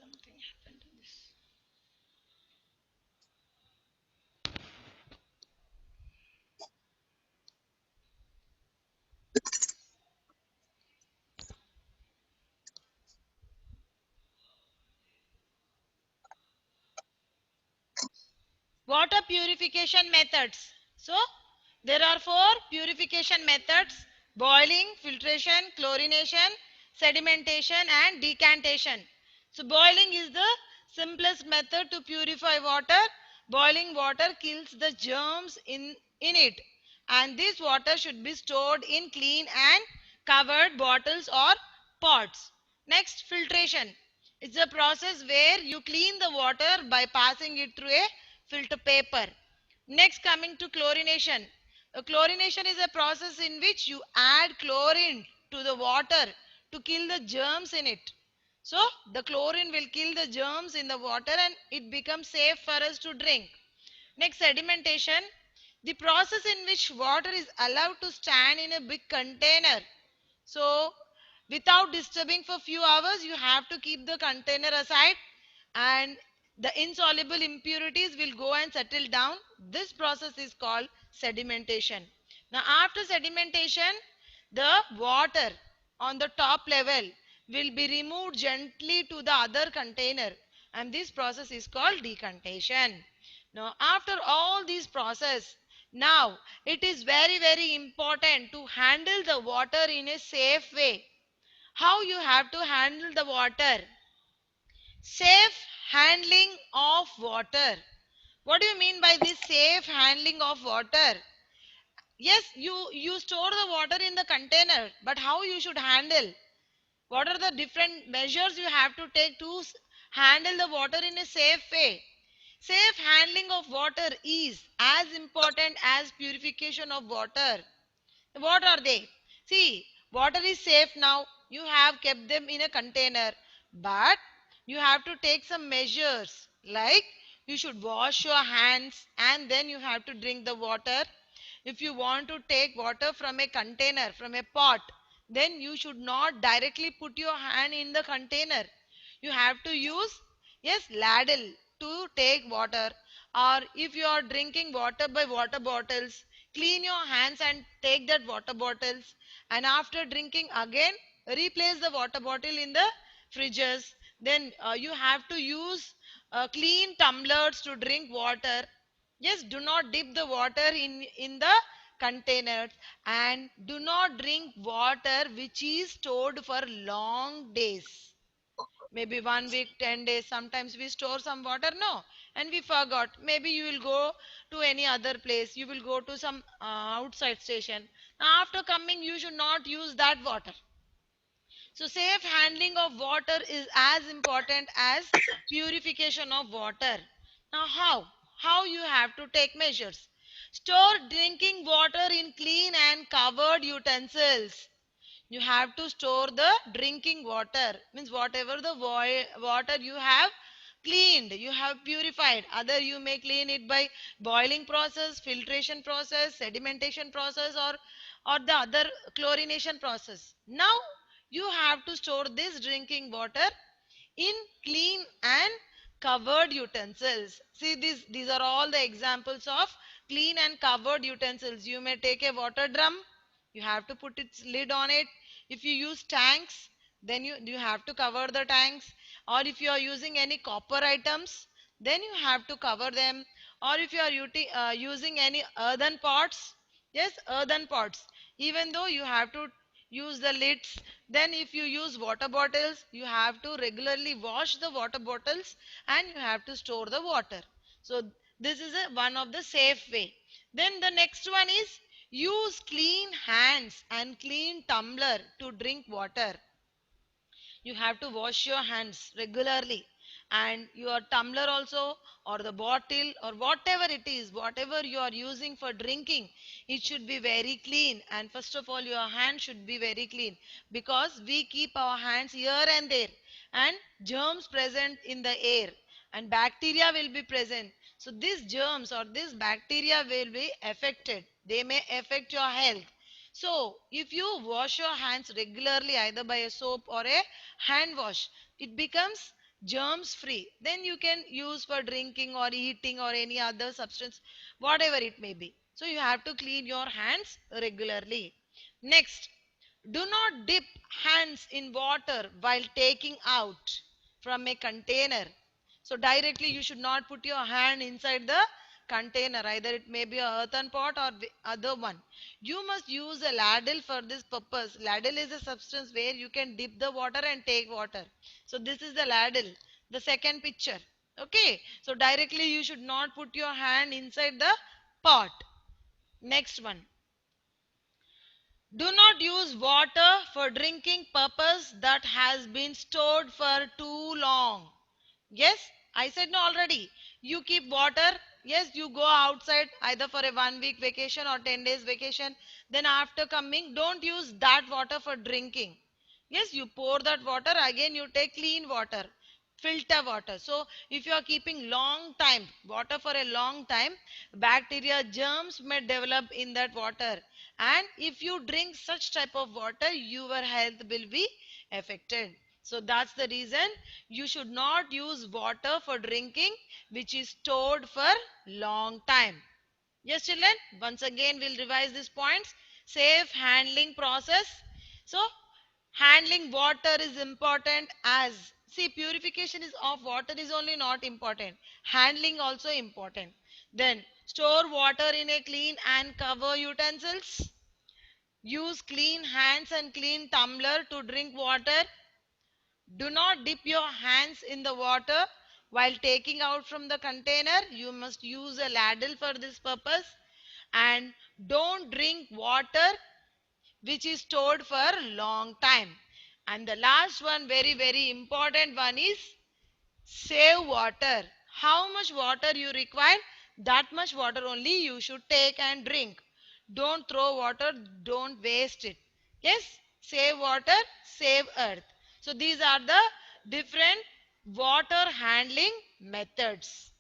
Something happened to this. Water purification methods. So, there are four purification methods: boiling, filtration, chlorination, sedimentation, and decantation. So, boiling is the simplest method to purify water. Boiling water kills the germs in it, and this water should be stored in clean and covered bottles or pots. Next, filtration. It's a process where you clean the water by passing it through a filter paper. Next, coming to chlorination. Chlorination is a process in which you add chlorine to the water to kill the germs in it. So, the chlorine will kill the germs in the water and it becomes safe for us to drink. Next, sedimentation. The process in which water is allowed to stand in a big container. So, without disturbing for few hours, you have to keep the container aside and the insoluble impurities will go and settle down. This process is called sedimentation. Now, after sedimentation, the water on the top level will be removed gently to the other container, and this process is called decantation. Now, after all these process, now it is very important to handle the water in a safe way. How you have to handle the water? Safe handling of water. What do you mean by this safe handling of water? Yes, you store the water in the container, but how you should handle? What are the different measures you have to take to handle the water in a safe way? Safe handling of water is as important as purification of water. What are they? See, water is safe now. You have kept them in a container, but you have to take some measures like you should wash your hands and then you have to drink the water. If you want to take water from a container, from a pot, then you should not directly put your hand in the container. You have to use, yes, ladle to take water. Or if you are drinking water by water bottles, clean your hands and take that water bottles, and after drinking again replace the water bottle in the fridges. Then you have to use clean tumblers to drink water. Yes, do not dip the water in the containers, and do not drink water which is stored for long days, maybe 1 week, 10 days. Sometimes we store some water, no, and we forgot. Maybe you will go to any other place, you will go to some outside station. Now, after coming, you should not use that water. So, safe handling of water is as important as purification of water. Now, how you have to take measures? Store drinking water in clean and covered utensils. You have to store the drinking water, means whatever the water you have cleaned, you have purified. Either you may clean it by boiling process, filtration process, sedimentation process, or the other chlorination process. Now you have to store this drinking water in clean and covered utensils. See, these are all the examples of clean and covered utensils. You may take a water drum, you have to put its lid on it. If you use tanks, then you have to cover the tanks. Or if you are using any copper items, then you have to cover them. Or if you are using any earthen pots, yes, earthen pots, even though you have to use the lids. Then if you use water bottles, you have to regularly wash the water bottles and you have to store the water. So this is one of the safe way. Then the next one is use clean hands and clean tumbler to drink water. You have to wash your hands regularly, and your tumbler also, or the bottle, or whatever it is, whatever you are using for drinking, it should be very clean. And first of all, your hands should be very clean, because we keep our hands here and there, and germs present in the air, and bacteria will be present. So these germs or this bacteria will be affected, they may affect your health. So, if you wash your hands regularly either by a soap or a hand wash, it becomes germs free, then you can use for drinking or eating or any other substance, whatever it may be. So you have to clean your hands regularly. Next, do not dip hands in water while taking out from a container. So directly you should not put your hand inside the container. Either it may be a earthen pot or the other one. You must use a ladle for this purpose. Ladle is a substance where you can dip the water and take water. So this is the ladle, the second picture. Okay. So directly you should not put your hand inside the pot. Next one. Do not use water for drinking purpose that has been stored for too long. Yes, I said no already. You keep water. Yes, you go outside either for a 1 week vacation or 10 days vacation. Then after coming, don't use that water for drinking. Yes, you pour that water. Again, you take clean water, filter water. So if you are keeping long time, water for a long time, bacteria, germs may develop in that water. And if you drink such type of water, your health will be affected. So that's the reason you should not use water for drinking which is stored for long time. Yes, children, once again we'll revise these points. Safe handling process. So handling water is important, as see, purification is of water is only not important, handling also important. Then store water in a clean and cover utensils. Use clean hands and clean tumbler to drink water. Do not dip your hands in the water while taking out from the container. You must use a ladle for this purpose. And don't drink water which is stored for long time. And the last one, very important one, is save water. How much water you require, that much water only you should take and drink. Don't throw water, don't waste it. Yes, save water, save earth. So these are the different water handling methods.